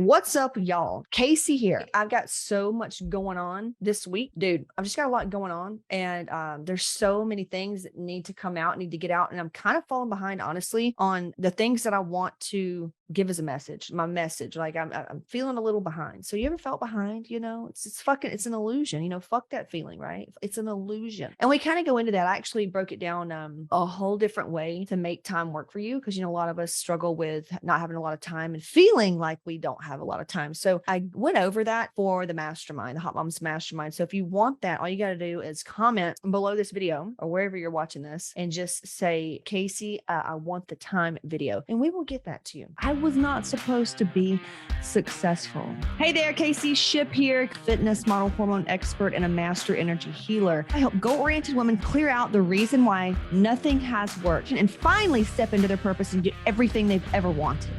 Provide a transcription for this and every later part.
What's up, y'all? Casey here. I've got so much going on this week, dude. I've just got a lot going on, and there's so many things that need to come out, need to get out, and I'm kind of falling behind, honestly, on the things that I want to give as a message. My message, like I'm feeling a little behind. So you ever felt behind? You know, it's an illusion. You know, fuck that feeling, right? It's an illusion, and we kind of go into that. I actually broke it down a whole different way to make time work for you, because you know a lot of us struggle with not having a lot of time and feeling like we don't have a lot of time. So I went over that for the mastermind, the Hot Moms Mastermind. So if you want that, all you got to do is comment below this video or wherever you're watching this and just say, Casey, I want the time video, and we will get that to you. I was not supposed to be successful. Hey there, Casey Ship here, fitness model, hormone expert, and a master energy healer. I help goal-oriented women clear out the reason why nothing has worked and finally step into their purpose and get everything they've ever wanted.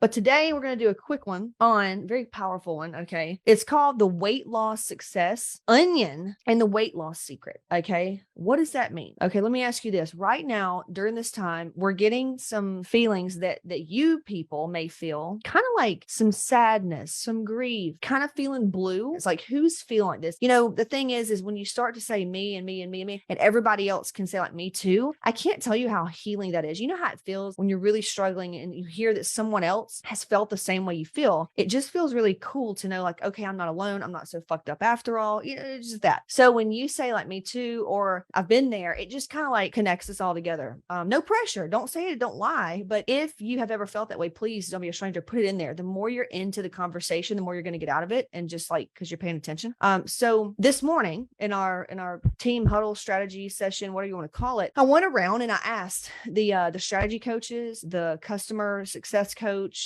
But today we're going to do a quick one on very powerful one. Okay. It's called the weight loss success onion and the weight loss secret. Okay. What does that mean? Okay. Let me ask you this right now. During this time, we're getting some feelings that you people may feel, kind of like some sadness, some grief, kind of feeling blue. It's like, who's feeling like this? You know, the thing is when you start to say me and me and me and me, and everybody else can say like me too, I can't tell you how healing that is. You know how it feels when you're really struggling and you hear that someone else has felt the same way you feel. It just feels really cool to know like, okay, I'm not alone. I'm not so fucked up after all. You know, it's just that. So when you say like me too, or I've been there, it just kind of like connects us all together. No pressure. Don't say it. Don't lie. But if you have ever felt that way, please don't be a stranger. Put it in there. The more you're into the conversation, the more you're going to get out of it. And just like, cause you're paying attention. So this morning in our team huddle strategy session, whatever you want to call it, I went around and I asked the strategy coaches, the customer success coach,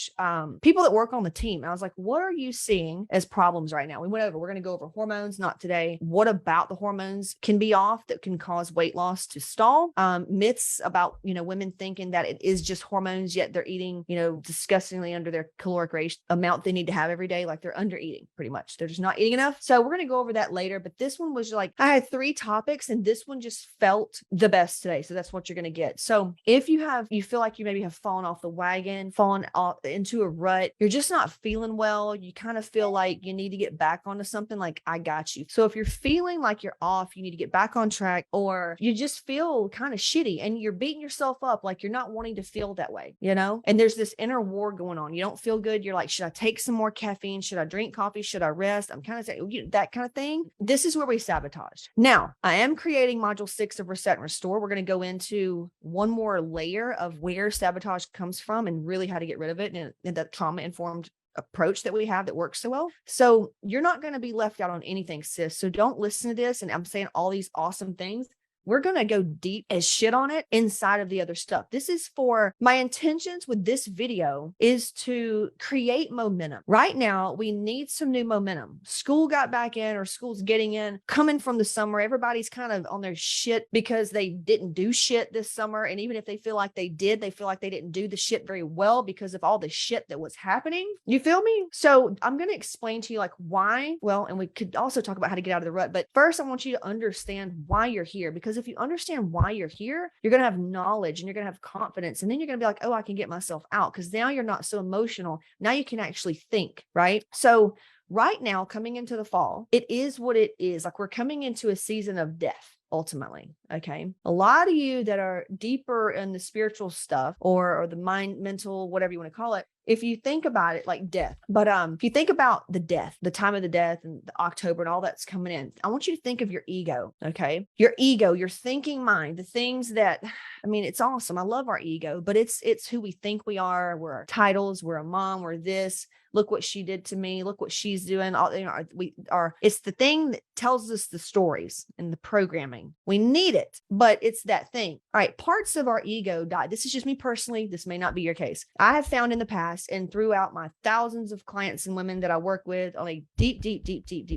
people that work on the team. I was like, what are you seeing as problems right now? We're going to go over hormones, not today. What about the hormones can be off that can cause weight loss to stall? Myths about, you know, women thinking that it is just hormones, yet they're eating, you know, disgustingly under their caloric amount they need to have every day. Like they're under eating pretty much. They're just not eating enough. So we're going to go over that later. But this one was like, I had 3 topics and this one just felt the best today. So that's what you're going to get. So if you feel like you maybe have fallen off the wagon, fallen off into a rut, you're just not feeling well, you kind of feel like you need to get back onto something, like I got you. So if you're feeling like you're off, you need to get back on track, or you just feel kind of shitty and you're beating yourself up, like you're not wanting to feel that way, you know, and there's this inner war going on. You don't feel good. You're like, should I take some more caffeine? Should I drink coffee? Should I rest? I'm kind of saying that kind of thing. This is where we sabotage. Now, I am creating module 6 of Reset and Restore. We're going to go into one more layer of where sabotage comes from and really how to get rid of it, and that trauma-informed approach that we have that works so well. So you're not going to be left out on anything, sis. So don't listen to this. And I'm saying all these awesome things. We're going to go deep as shit on it inside of the other stuff. This is for my intentions with this video is to create momentum. Right now, we need some new momentum. School got back in, or school's getting in, coming from the summer. Everybody's kind of on their shit because they didn't do shit this summer. And even if they feel like they did, they feel like they didn't do the shit very well because of all the shit that was happening. You feel me? So I'm going to explain to you like why. Well, and we could also talk about how to get out of the rut. But first, I want you to understand why you're here, because if you understand why you're here, you're going to have knowledge and you're going to have confidence. And then you're going to be like, oh, I can get myself out, because now you're not so emotional. Now you can actually think, right? So right now, coming into the fall, it is what it is. Like we're coming into a season of death. Ultimately, okay. A lot of you that are deeper in the spiritual stuff or the mind, mental, whatever you want to call it, if you think about it like death, but if you think about the death, the time of the death and the October and all that's coming in, I want you to think of your ego, okay? Your ego, your thinking mind, the things that, I mean, it's awesome. I love our ego, but it's who we think we are. We're our titles. We're a mom. We're this. Look what she did to me. Look what she's doing. All, you know, we are. It's the thing that tells us the stories and the programming. We need it, but it's that thing. All right. Parts of our ego die. This is just me personally. This may not be your case. I have found in the past and throughout my thousands of clients and women that I work with on a deep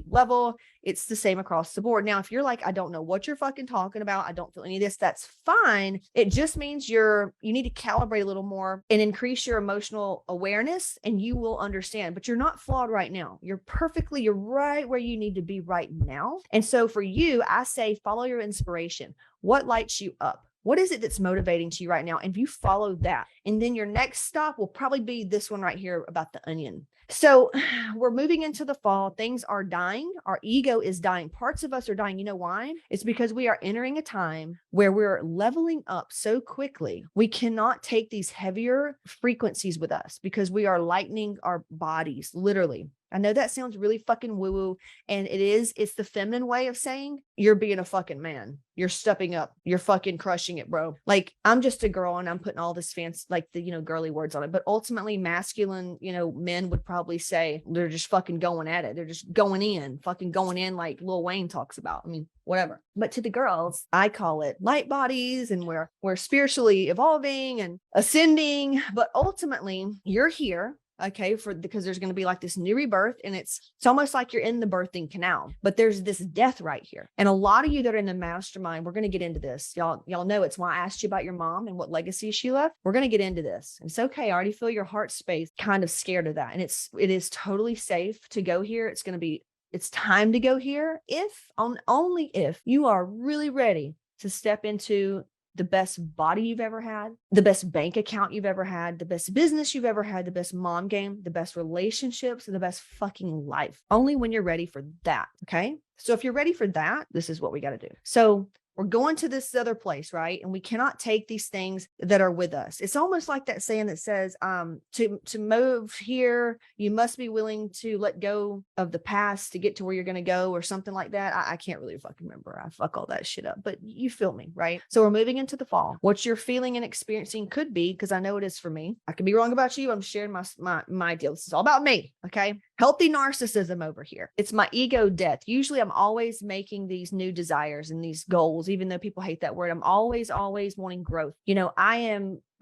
level, it's the same across the board. Now, if you're like, I don't know what you're fucking talking about, I don't feel any of this, that's fine. It just means you need to calibrate a little more and increase your emotional awareness, and you will understand. But you're not flawed right now. You're right where you need to be right now. And so for you, I say, follow your inspiration. What lights you up? What is it that's motivating to you right now? And if you follow that, and then your next stop will probably be this one right here about the onion. So we're moving into the fall. Things are dying. Our ego is dying. Parts of us are dying. You know why? It's because we are entering a time where we're leveling up so quickly. We cannot take these heavier frequencies with us because we are lightening our bodies, literally. I know that sounds really fucking woo-woo, and it is. It's the feminine way of saying you're being a fucking man. You're stepping up. You're fucking crushing it, bro. Like, I'm just a girl and I'm putting all this fancy, like the, girly words on it. But ultimately, masculine, men would probably say they're just fucking going at it. They're just fucking going in like Lil Wayne talks about. I mean, whatever. But to the girls, I call it light bodies, and we're spiritually evolving and ascending. But ultimately, you're here. Okay, because there's going to be like this new rebirth, and it's almost like you're in the birthing canal, but there's this death right here. And a lot of you that are in the mastermind, we're going to get into this. Y'all know it's why I asked you about your mom and what legacy she left. We're going to get into this. And it's okay. I already feel your heart space kind of scared of that. And it is totally safe to go here. It's time to go here only if you are really ready to step into the best body you've ever had, the best bank account you've ever had, the best business you've ever had, the best mom game, the best relationships, and the best fucking life. Only when you're ready for that. Okay. So if you're ready for that, this is what we got to do. So we're going to this other place, right? And we cannot take these things that are with us. It's almost like that saying that says, to move here, you must be willing to let go of the past to get to where you're going to go, or something like that. I can't really fucking remember. I fuck all that shit up, but you feel me, right? So we're moving into the fall. What you're feeling and experiencing could be, because I know it is for me. I could be wrong about you. I'm sharing my deal. This is all about me. Okay. Healthy narcissism over here. It's my ego death. Usually I'm always making these new desires and these goals, even though people hate that word. I'm always wanting growth.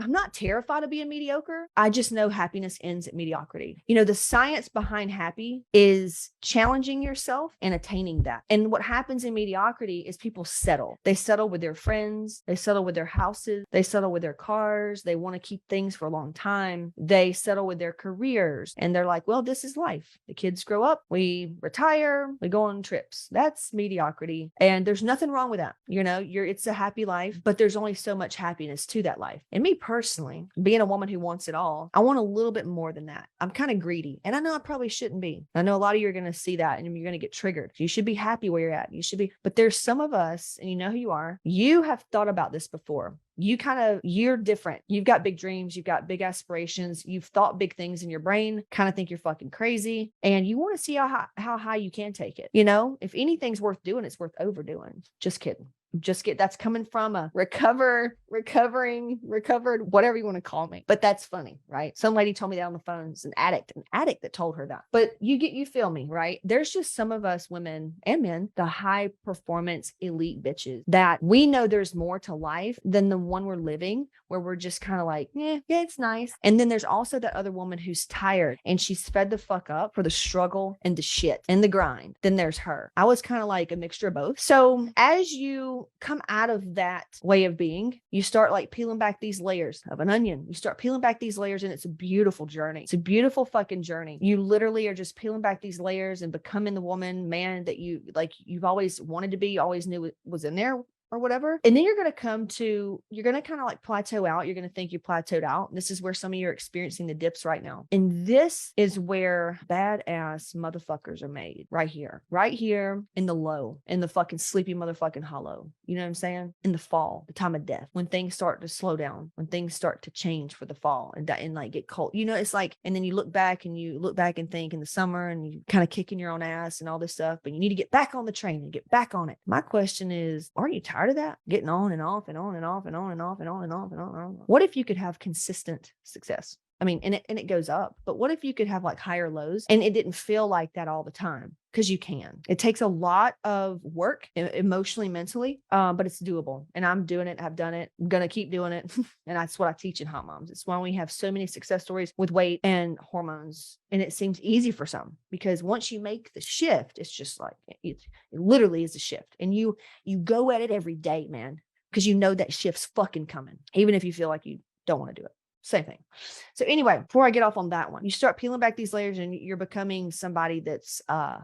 I'm not terrified of being mediocre. I just know happiness ends at mediocrity. The science behind happy is challenging yourself and attaining that. And what happens in mediocrity is people settle. They settle with their friends. They settle with their houses. They settle with their cars. They want to keep things for a long time. They settle with their careers. And they're like, well, this is life. The kids grow up. We retire. We go on trips. That's mediocrity. And there's nothing wrong with that. It's a happy life, but there's only so much happiness to that life. And me personally, being a woman who wants it all, I want a little bit more than that. I'm kind of greedy, and I know I probably shouldn't be. I know a lot of you are going to see that and you're going to get triggered. You should be happy where you're at. You should be, but there's some of us, and you know who you are. You have thought about this before. You're different. You've got big dreams. You've got big aspirations. You've thought big things in your brain, kind of think you're fucking crazy. And you want to see how high you can take it. If anything's worth doing, it's worth overdoing. Just kidding. That's coming from a recovered, whatever you want to call me. But that's funny, right? Some lady told me that on the phone. It's an addict that told her that. But you feel me, right? There's just some of us women and men, the high performance elite bitches, that we know there's more to life than the one we're living, where we're just kind of like, yeah, it's nice. And then there's also that other woman who's tired and she's fed the fuck up for the struggle and the shit and the grind. Then there's her. I was kind of like a mixture of both. So as you come out of that way of being, you start like peeling back these layers of an onion. You start peeling back these layers, and it's a beautiful journey. It's a beautiful fucking journey. You literally are just peeling back these layers and becoming the woman, man, that you've always wanted to be, always knew was in there, or whatever. And then you're going to kind of like plateau out. You're going to think you plateaued out. This is where some of you are experiencing the dips right now. And this is where badass motherfuckers are made, right here in the low, in the fucking sleepy motherfucking hollow. You know what I'm saying? In the fall, the time of death, when things start to slow down, when things start to change for the fall and like get cold. It's like, and then you look back and think in the summer, and you kind of kicking your own ass and all this stuff, but you need to get back on the train and get back on it. My question is, aren't you tired of that? Getting on and off and on and off and on and off and on and off and on and on. What if you could have consistent success? I mean, and it goes up, but what if you could have like higher lows and it didn't feel like that all the time? Because you can. It takes a lot of work emotionally, mentally, but it's doable. And I'm doing it. I've done it. I'm going to keep doing it. And that's what I teach in Hot Moms. It's why we have so many success stories with weight and hormones. And it seems easy for some, because once you make the shift, it's just like, it literally is a shift. And you go at it every day, man, because you know that shift's fucking coming, even if you feel like you don't want to do it. Same thing. So anyway, before I get off on that one, you start peeling back these layers, and you're becoming somebody that's,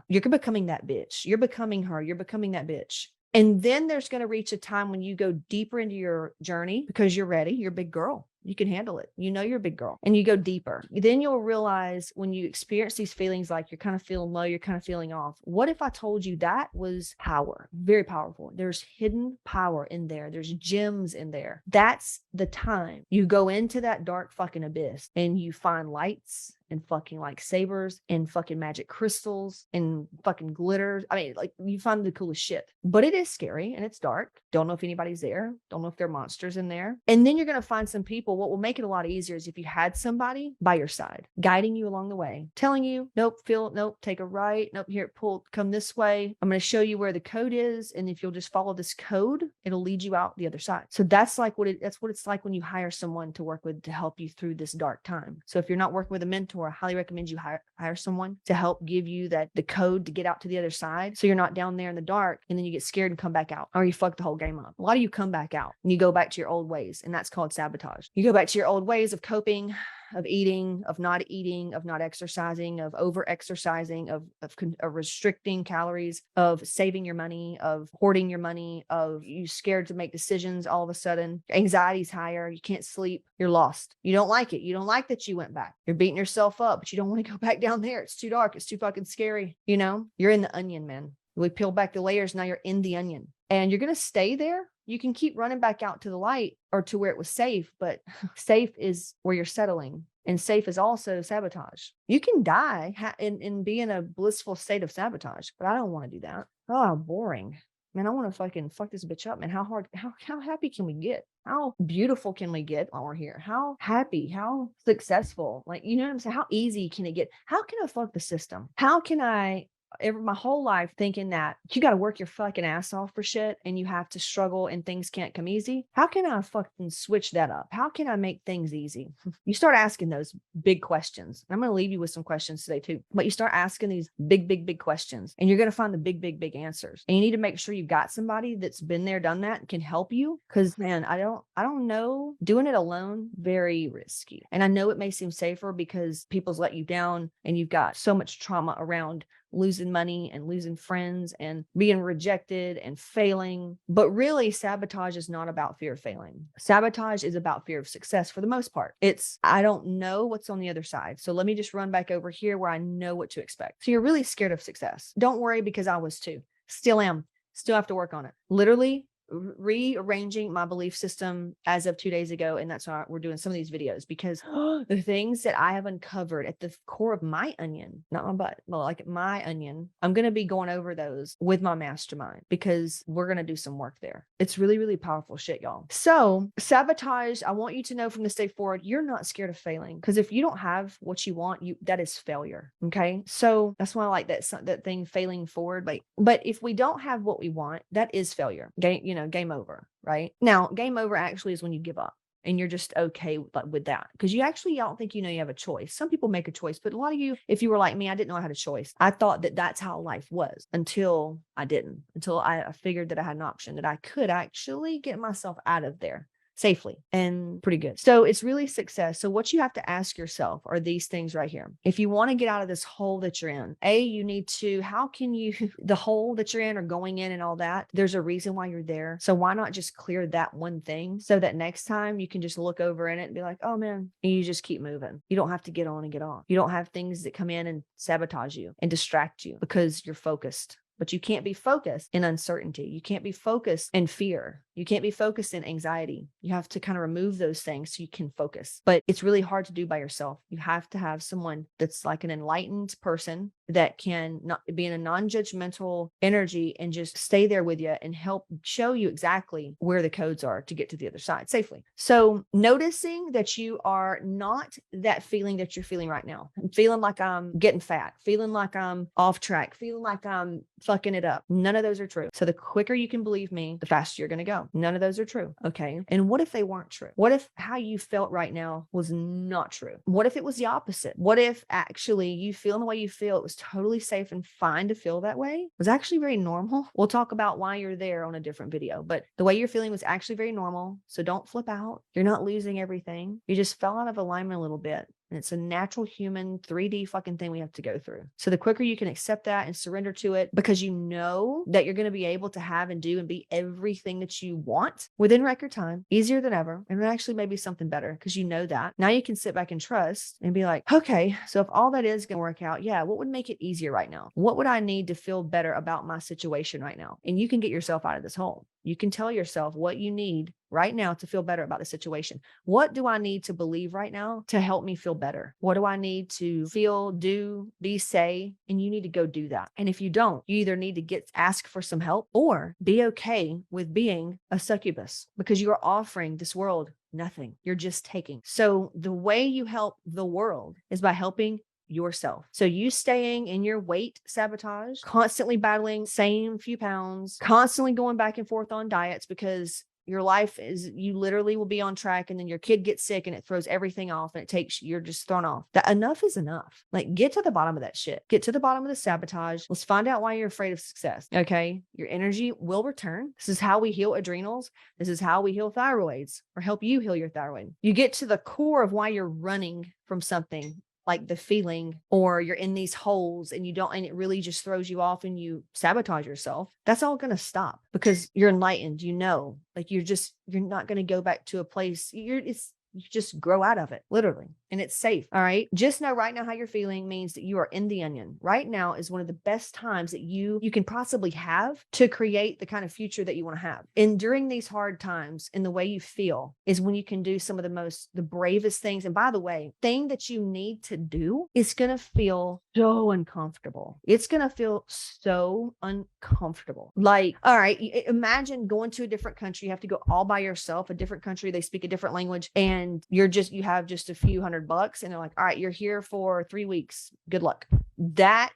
you're becoming that bitch. You're becoming her. You're becoming that bitch. And then there's going to reach a time when you go deeper into your journey because you're ready. You're a big girl. You can handle it. You know, you're a big girl and you go deeper. Then you'll realize when you experience these feelings, like you're kind of feeling low, you're kind of feeling off. What if I told you that was power? Very powerful. There's hidden power in there. There's gems in there. That's the time you go into that dark fucking abyss and you find lights and fucking like sabers and fucking magic crystals and fucking glitters. I mean, like you find the coolest shit, but it is scary and it's dark. Don't know if anybody's there. Don't know if there are monsters in there. And then you're going to find some people. What will make it a lot easier is if you had somebody by your side, guiding you along the way, telling you, nope, take a right. Nope, here, come this way. I'm going to show you where the code is. And if you'll just follow this code, it'll lead you out the other side. So that's like that's what it's like when you hire someone to work with to help you through this dark time. So if you're not working with a mentor, I highly recommend you hire someone to help give you the code to get out to the other side. So you're not down there in the dark and then you get scared and come back out, or you fuck the whole game up. Why do you come back out and you go back to your old ways? And that's called sabotage. You go back to your old ways of coping, of eating, of not exercising, of over exercising, of restricting calories, of saving your money, of hoarding your money, of you scared to make decisions. All of a sudden, anxiety's higher. You can't sleep. You're lost. You don't like it. You don't like that you went back. You're beating yourself up, but you don't want to go back down there. It's too dark. It's too fucking scary. You know, you're in the onion, man. We peel back the layers. Now you're in the onion and you're going to stay there. You can keep running back out to the light or to where it was safe, but safe is where you're settling. And safe is also sabotage. You can die and be in a blissful state of sabotage, but I don't want to do that. Oh, boring. Man, I want to fucking fuck this bitch up, man. How happy can we get? How beautiful can we get while we're here? How happy, how successful? Like, you know what I'm saying? How easy can it get? How can I fuck the system? How can I my whole life thinking that you got to work your fucking ass off for shit and you have to struggle and things can't come easy? How can I fucking switch that up? How can I make things easy? You start asking those big questions. I'm going to leave you with some questions today too, but you start asking these big questions and you're going to find the big answers. And you need to make sure you've got somebody that's been there, done that, and can help you. Cause man, I don't know, doing it alone, very risky. And I know it may seem safer because people's let you down and you've got so much trauma around losing money and losing friends and being rejected and failing. But really, sabotage is not about fear of failing. Sabotage is about fear of success for the most part. It's, I don't know what's on the other side. So let me just run back over here where I know what to expect. So you're really scared of success. Don't worry, because I was too. Still am. Still have to work on it. Literally rearranging my belief system as of 2 days ago. And that's why we're doing some of these videos, because the things that I have uncovered at the core of my onion, not my butt, but like my onion, I'm going to be going over those with my mastermind because we're going to do some work there. It's really powerful shit, y'all. So sabotage, I want you to know from this day forward, you're not scared of failing, because if you don't have what you want, that is failure. Okay. So that's why I like that thing, failing forward. But if we don't have what we want, that is failure. Game over, right? Now, game over actually is when you give up and you're just okay with that, because I don't think you have a choice. Some people make a choice, but a lot of you, if you were like me, I didn't know I had a choice. I thought that that's how life was until I didn't, until I figured that I had an option, that I could actually get myself out of there safely and pretty good. So it's really success. So what you have to ask yourself are these things right here. If you want to get out of this hole that you're in, you need to, how can you, the hole that you're in or going in and all that, there's a reason why you're there. So why not just clear that one thing so that next time you can just look over in it and be like, oh man, and you just keep moving. You don't have to get on and get off. You don't have things that come in and sabotage you and distract you because you're focused. But you can't be focused in uncertainty. You can't be focused in fear. You can't be focused in anxiety. You have to kind of remove those things so you can focus. But it's really hard to do by yourself. You have to have someone that's like an enlightened person that can not be in a non-judgmental energy and just stay there with you and help show you exactly where the codes are to get to the other side safely. So noticing that you are not that feeling that you're feeling right now. I'm feeling like I'm getting fat, feeling like I'm off track, feeling like I'm fucking it up. None of those are true. So the quicker you can believe me, the faster you're going to go. None of those are true. Okay. And what if they weren't true? What if how you felt right now was not true? What if it was the opposite? What if actually you feeling the way you feel, it was totally safe and fine to feel that way? It was actually very normal. We'll talk about why you're there on a different video, but the way you're feeling was actually very normal. So don't flip out. You're not losing everything. You just fell out of alignment a little bit. And it's a natural human 3D fucking thing we have to go through. So the quicker you can accept that and surrender to it, because you know that you're going to be able to have and do and be everything that you want within record time, easier than ever. And actually maybe something better because you know that. Now you can sit back and trust and be like, okay, so if all that is going to work out, yeah, what would make it easier right now? What would I need to feel better about my situation right now? And you can get yourself out of this hole. You can tell yourself what you need right now to feel better about the situation. What do I need to believe right now to help me feel better? What do I need to feel, do, be, say? And you need to go do that. And if you don't, you either need to ask for some help or be okay with being a succubus because you are offering this world nothing. You're just taking. So the way you help the world is by helping yourself. So you staying in your weight sabotage, constantly battling same few pounds, constantly going back and forth on diets because your life is, you literally will be on track and then your kid gets sick and it throws everything off and you're just thrown off. That enough is enough. Like get to the bottom of that shit. Get to the bottom of the sabotage. Let's find out why you're afraid of success. Okay. Your energy will return. This is how we heal adrenals. This is how we heal thyroids or help you heal your thyroid. You get to the core of why you're running from something, like the feeling, or you're in these holes and and it really just throws you off and you sabotage yourself. That's all going to stop because you're enlightened, like you're not going to go back to a place. You just grow out of it, literally. And it's safe. All right. Just know right now how you're feeling means that you are in the onion. Right now is one of the best times that you can possibly have to create the kind of future that you want to have. And during these hard times and the way you feel is when you can do some of the bravest things. And by the way, thing that you need to do is going to feel so uncomfortable. It's going to feel so uncomfortable. Like, all right, imagine going to a different country. You have to go all by yourself, a different country. They speak a different language and you have just a few $100 and they're like, all right, you're here for 3 weeks. Good luck. That,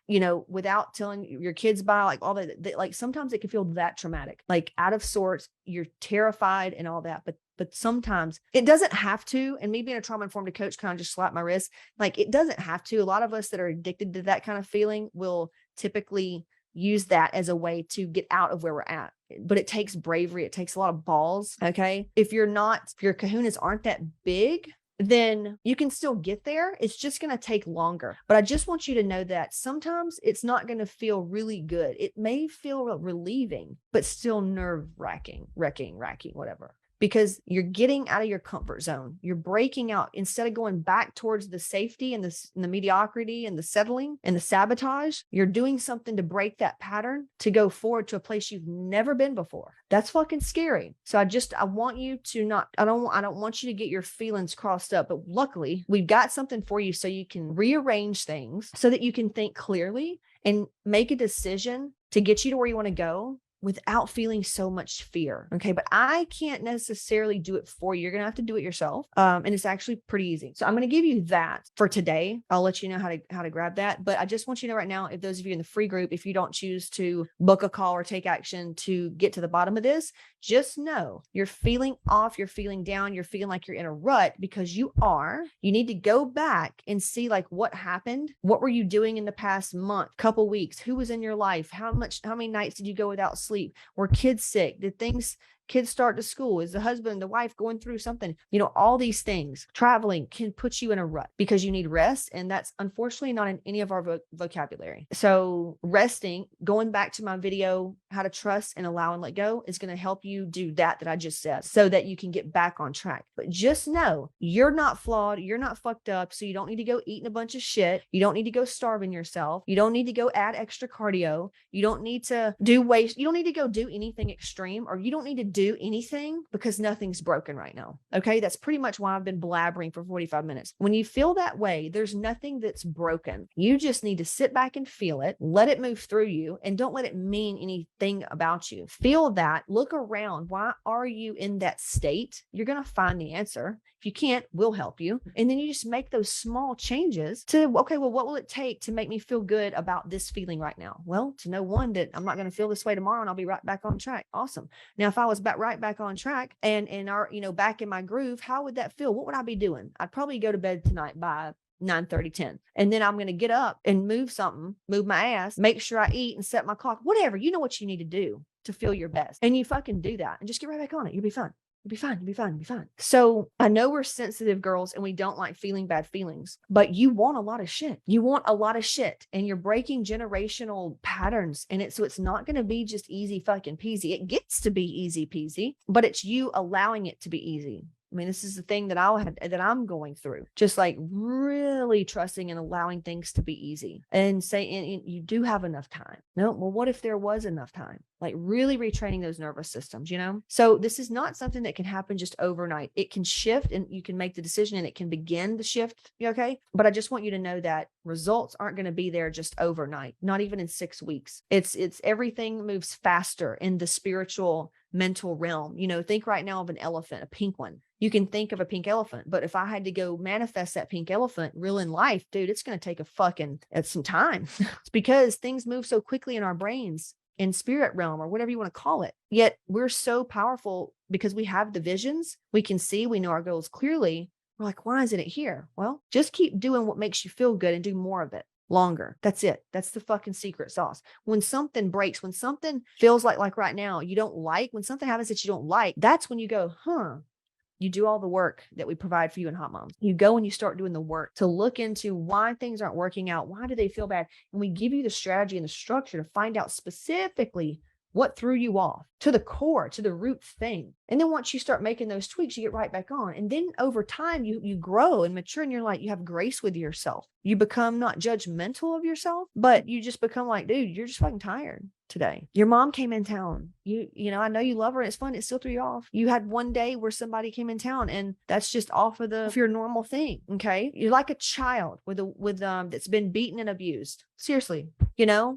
without telling your kids by like all that, like sometimes it can feel that traumatic, like out of sorts, you're terrified and all that. But sometimes it doesn't have to. And me being a trauma-informed coach kind of just slapped my wrist. Like it doesn't have to. A lot of us that are addicted to that kind of feeling will typically use that as a way to get out of where we're at. But it takes bravery. It takes a lot of balls. Okay. If your kahunas aren't that big, then you can still get there. It's just going to take longer. But I just want you to know that sometimes it's not going to feel really good. It may feel relieving, but still nerve-wracking, whatever. Because you're getting out of your comfort zone. You're breaking out. Instead of going back towards the safety and the mediocrity and the settling and the sabotage, you're doing something to break that pattern to go forward to a place you've never been before. That's fucking scary. So I want you to I don't want you to get your feelings crossed up, but luckily we've got something for you so you can rearrange things so that you can think clearly and make a decision to get you to where you want to go without feeling so much fear. Okay. But I can't necessarily do it for you. You're going to have to do it yourself. And it's actually pretty easy. So I'm going to give you that for today. I'll let you know how to grab that. But I just want you to know right now, if those of you in the free group, if you don't choose to book a call or take action to get to the bottom of this, just know you're feeling off, you're feeling down, you're feeling like you're in a rut because you need to go back and see like what happened. What were you doing in the past month, couple weeks? Who was in your life? How many nights did you go without sleep? Were kids sick? Did kids start to school? Is the husband, the wife going through something? All these things. Traveling can put you in a rut because you need rest. And that's unfortunately not in any of our vocabulary. So resting, going back to my video, how to trust and allow and let go, is going to help you do that I just said so that you can get back on track. But just know you're not flawed. You're not fucked up. So you don't need to go eating a bunch of shit. You don't need to go starving yourself. You don't need to go add extra cardio. You don't need to do weight. You don't need to go do anything extreme, or you don't need to do anything because nothing's broken right now. Okay. That's pretty much why I've been blabbering for 45 minutes. When you feel that way, there's nothing that's broken. You just need to sit back and feel it, let it move through you, and don't let it mean anything about you. Feel that, look around. Why are you in that state? You're going to find the answer. If you can't, we'll help you. And then you just make those small changes to, okay, well, what will it take to make me feel good about this feeling right now? Well, to know one, that I'm not going to feel this way tomorrow and I'll be right back on track. Awesome. Now, if I was right back on track and back in my groove, how would that feel? What would I be doing? I'd probably go to bed tonight by 9:30, 10. And then I'm going to get up and move my ass, make sure I eat and set my clock, whatever. You know what you need to do to feel your best. And you fucking do that and just get right back on it. You'll be fine. You'll be fine. You'll be fine. You'll be fine. So I know we're sensitive girls and we don't like feeling bad feelings, but you want a lot of shit. You want a lot of shit and you're breaking generational patterns. And so it's not going to be just easy fucking peasy. It gets to be easy peasy, but it's you allowing it to be easy. I mean, this is the thing that I'm going through, just like really trusting and allowing things to be easy and saying you do have enough time. No, well, what if there was enough time? Like really retraining those nervous systems, So this is not something that can happen just overnight. It can shift and you can make the decision and it can begin to shift. Okay. But I just want you to know that results aren't going to be there just overnight, not even in 6 weeks. It's everything moves faster in the spiritual mental realm. Think right now of an elephant, a pink one. You can think of a pink elephant, but if I had to go manifest that pink elephant real in life, dude, it's going to take some time. It's because things move so quickly in our brains in spirit realm or whatever you want to call it. Yet we're so powerful because we have the visions. We can see, we know our goals clearly. We're like, why isn't it here? Well, just keep doing what makes you feel good and do more of it longer. That's it. That's the fucking secret sauce. When something breaks, when something feels like right now, you don't like, when something happens that you don't like, that's when you go, you do all the work that we provide for you in Hot Moms. You go and you start doing the work to look into why things aren't working out. Why do they feel bad? And we give you the strategy and the structure to find out specifically what threw you off to the core, to the root thing. And then once you start making those tweaks, you get right back on. And then over time, you grow and mature and you have grace with yourself. You become not judgmental of yourself, but you just become like, dude, you're just fucking tired today. Your mom came in town. I know you love her and it's fun. It still threw you off. You had one day where somebody came in town and that's just off of your normal thing. Okay. You're like a child that's been beaten and abused. Seriously.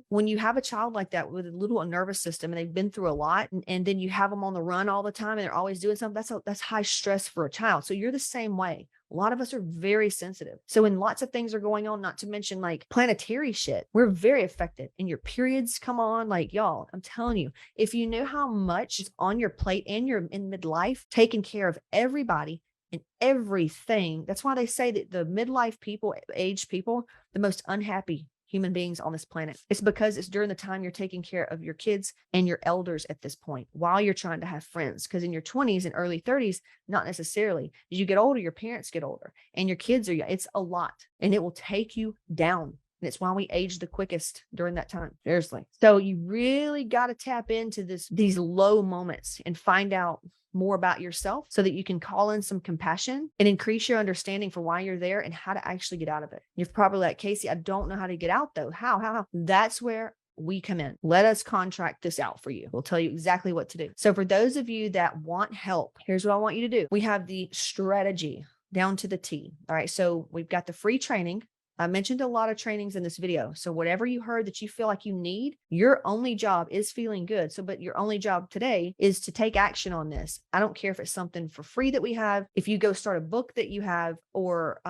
When you have a child like that with a little nervous system and they've been through a lot and then you have them on the run all the time and they're always doing something, that's high stress for a child. So you're the same way. A lot of us are very sensitive. So when lots of things are going on, not to mention like planetary shit, we're very affected. And your periods come on, like y'all, I'm telling you, if you knew how much is on your plate and you're in midlife, taking care of everybody and everything. That's why they say that the midlife people, aged people, the most unhappy human beings on this planet. It's because it's during the time you're taking care of your kids and your elders at this point while you're trying to have friends. Because in your 20s and early 30s, not necessarily. As you get older, your parents get older and your kids it's a lot and it will take you down. And it's why we age the quickest during that time. Seriously. So you really got to tap into these low moments and find out more about yourself so that you can call in some compassion and increase your understanding for why you're there and how to actually get out of it. You're probably like, Casey, I don't know how to get out though. How? That's where we come in. Let us contract this out for you. We'll tell you exactly what to do. So for those of you that want help, here's what I want you to do. We have the strategy down to the T. All right. So we've got the free training. I mentioned a lot of trainings in this video. So whatever you heard that you feel like you need, your only job is feeling good. But your only job today is to take action on this. I don't care if it's something for free that we have. If you go start a book that you have, or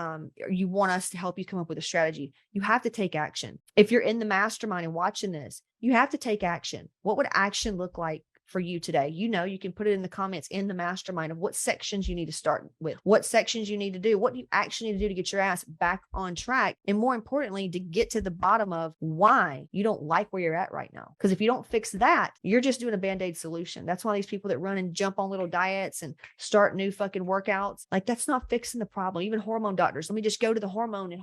you want us to help you come up with a strategy, you have to take action. If you're in the mastermind and watching this, you have to take action. What would action look like for you today? You can put it in the comments in the mastermind of what sections you need to start with, what sections you need to do, what you actually need to do to get your ass back on track. And more importantly, to get to the bottom of why you don't like where you're at right now. Because if you don't fix that, you're just doing a band-aid solution. That's why these people that run and jump on little diets and start new fucking workouts, like that's not fixing the problem. Even hormone doctors, let me just go to the hormone.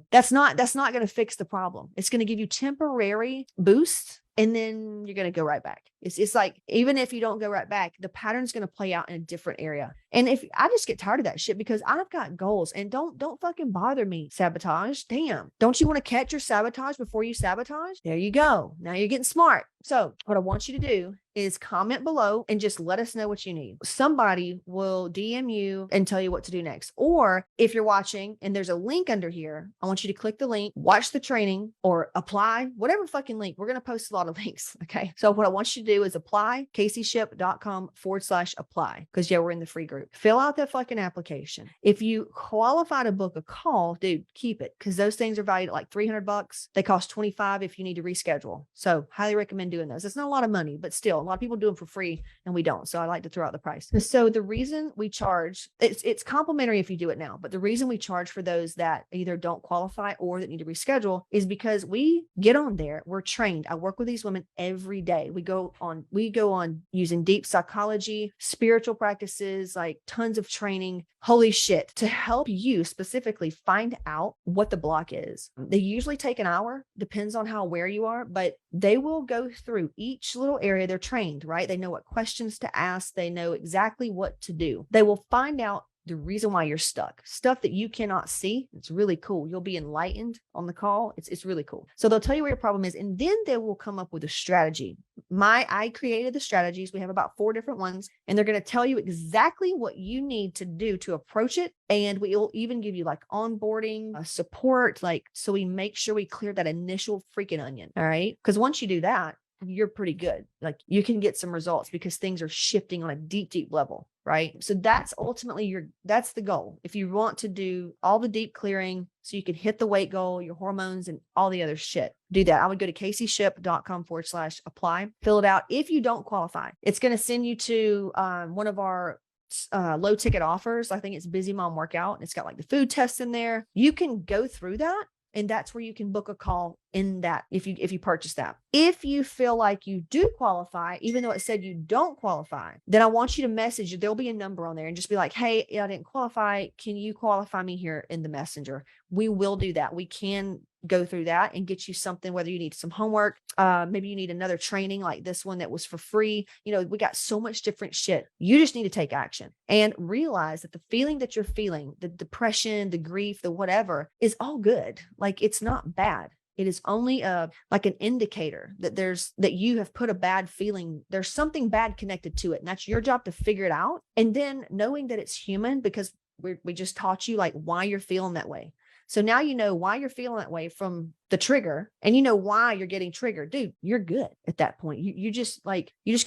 That's not going to fix the problem. It's going to give you temporary boosts. And then you're going to go right back. It's like, even if you don't go right back, the pattern's going to play out in a different area. And if I just get tired of that shit because I've got goals and don't fucking bother me. Sabotage. Damn. Don't you want to catch your sabotage before you sabotage? There you go. Now you're getting smart. So what I want you to do is comment below and just let us know what you need. Somebody will DM you and tell you what to do next. Or if you're watching and there's a link under here, I want you to click the link, watch the training or apply, whatever fucking link. We're going to post a lot of links. Okay. So what I want you to do is apply CaseyShip.com/apply. Because we're in the free group. Fill out that fucking application. If you qualify to book a call, dude, keep it. Because those things are valued at like $300. They cost $25 if you need to reschedule. So highly recommend doing those. It's not a lot of money, but still lot of people do them for free and we don't. So I like to throw out the price. And so the reason we charge, it's complimentary if you do it now, but the reason we charge for those that either don't qualify or that need to reschedule is because we get on there. We're trained. I work with these women every day. We go on using deep psychology, spiritual practices, like tons of training, holy shit, to help you specifically find out what the block is. They usually take an hour, depends on how aware you are, but they will go through each little area. They're trained, right? They know what questions to ask. They know exactly what to do. They will find out the reason why you're stuck, stuff that you cannot see. It's really cool. You'll be enlightened on the call. It's really cool. So they'll tell you where your problem is, and then they will come up with a strategy. I created the strategies. We have about 4 different ones, and they're going to tell you exactly what you need to do to approach it. And we'll even give you like onboarding support, like, so we make sure we clear that initial freaking onion. All right. Because once you do that, you're pretty good. Like you can get some results because things are shifting on a deep, deep level. Right. So that's ultimately that's the goal. If you want to do all the deep clearing so you can hit the weight goal, your hormones and all the other shit, do that. I would go to CaseyShip.com/apply, fill it out. If you don't qualify, it's going to send you to one of our low ticket offers. I think it's Busy Mom Workout. And it's got like the food tests in there. You can go through that. And that's where you can book a call in that if you purchase that. If you feel like you do qualify, even though it said you don't qualify, then I want you to message. There'll be a number on there and just be like, hey, I didn't qualify. Can you qualify me here in the messenger? We will do that. We can go through that and get you something, whether you need some homework, maybe you need another training like this one that was for free. You know, we got so much different shit. You just need to take action and realize that the feeling that you're feeling, the depression, the grief, the whatever, is all good. Like it's not bad. It is only like an indicator that you have put a bad feeling. There's something bad connected to it. And that's your job to figure it out. And then knowing that it's human, because we just taught you like why you're feeling that way. So now you know why you're feeling that way from the trigger, and you know why you're getting triggered. Dude, you're good at that point. You just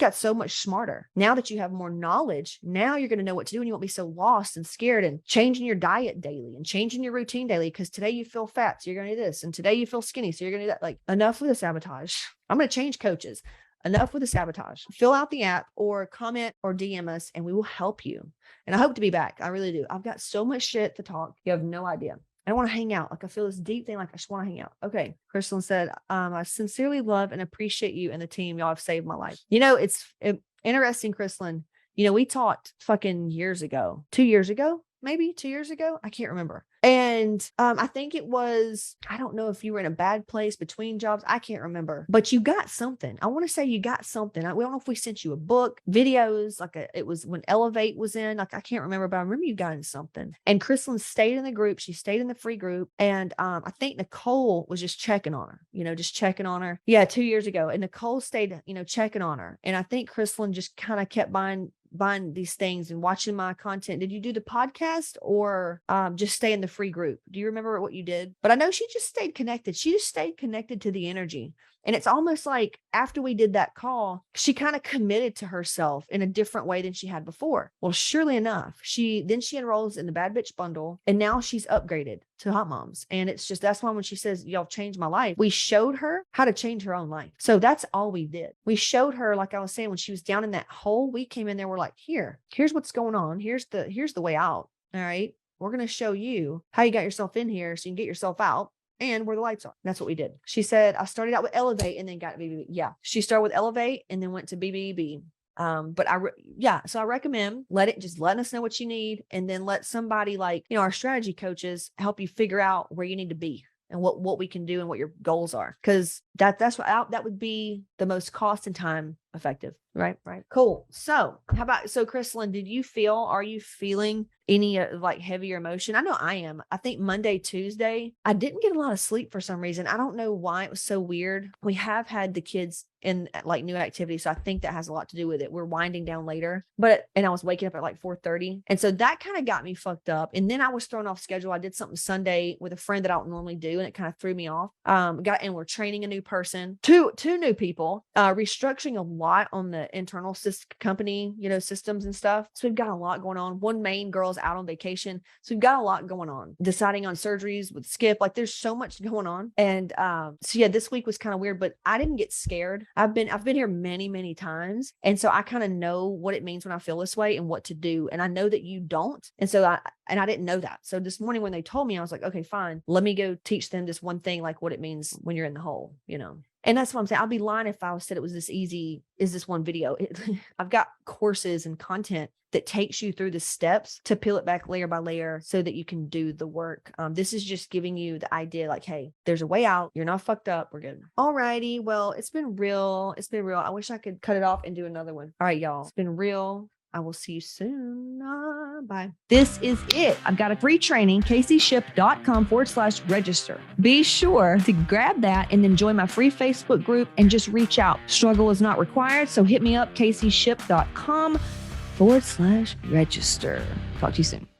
got so much smarter. Now that you have more knowledge, now you're going to know what to do, and you won't be so lost and scared, and changing your diet daily and changing your routine daily. Because today you feel fat, so you're going to do this. And today you feel skinny, so you're going to do that. Like, enough with the sabotage. I'm going to change coaches. Enough with the sabotage. Fill out the app or comment or DM us and we will help you. And I hope to be back. I really do. I've got so much shit to talk. You have no idea. I want to hang out. Like I feel this deep thing. Like I just want to hang out. Okay. Crystalline said, I sincerely love and appreciate you and the team. Y'all have saved my life. You know, it's interesting, Crystalline. You know, we talked fucking years ago, 2 years ago, maybe 2 years ago. I can't remember. And I think it was, I don't know if you were in a bad place between jobs. I can't remember, but you got something. I want to say you got something. We don't know if we sent you a book, videos, it was when Elevate was in, like, I can't remember, but I remember you got something. And Crystalline stayed in the group. She stayed in the free group. And I think Nicole was just checking on her, just checking on her. Yeah. 2 years ago. And Nicole stayed, checking on her. And I think Crystalline just kind of kept buying these things and watching my content. Did you do the podcast or just stay in the free group? Do you remember what you did? But I know she just stayed connected. She just stayed connected to the energy. And it's almost like after we did that call, she kind of committed to herself in a different way than she had before. Well, surely enough, she enrolls in the Bad Bitch Bundle, and now she's upgraded to Hot Moms. And it's just, that's why when she says, y'all changed my life, we showed her how to change her own life. So that's all we did. We showed her, like I was saying, when she was down in that hole, we came in there, we're like, here's what's going on. Here's the way out. All right. We're going to show you how you got yourself in here so you can get yourself out. And where the lights are. That's what we did. She said, I started out with Elevate and then got BBB. Yeah. She started with Elevate and then went to BBB. So I recommend letting us know what you need. And then let somebody like, our strategy coaches help you figure out where you need to be and what we can do and what your goals are. Cause that's what that would be the most cost and time effective. Right. Cool. So Crystalline, are you feeling any like heavier emotion? I know I am. I think Monday, Tuesday, I didn't get a lot of sleep for some reason. I don't know why. It was so weird. We have had the kids in like new activities. So I think that has a lot to do with it. We're winding down later, and I was waking up at like 4:30. And so that kind of got me fucked up. And then I was thrown off schedule. I did something Sunday with a friend that I don't normally do. And it kind of threw me off. And we're training a new person, two new people, restructuring a lot on the internal company, systems and stuff. So we've got a lot going on. One main girl's out on vacation. So we've got a lot going on. Deciding on surgeries with Skip. Like there's so much going on. And so yeah, this week was kind of weird, but I didn't get scared. I've been here many, many times. And so I kind of know what it means when I feel this way and what to do. And I know that you don't. And so I didn't know that. So this morning when they told me, I was like, okay, fine. Let me go teach them this one thing, like what it means when you're in the hole, And that's what I'm saying. I'll be lying if I said it was this easy. Is this one video? I've got courses and content that takes you through the steps to peel it back layer by layer so that you can do the work. This is just giving you the idea like, hey, there's a way out. You're not fucked up. We're good. All righty. Well, it's been real. I wish I could cut it off and do another one. All right, y'all. It's been real. I will see you soon. Bye. This is it. I've got a free training, CaseyShip.com/register. Be sure to grab that and then join my free Facebook group and just reach out. Struggle is not required. So hit me up, CaseyShip.com/register. Talk to you soon.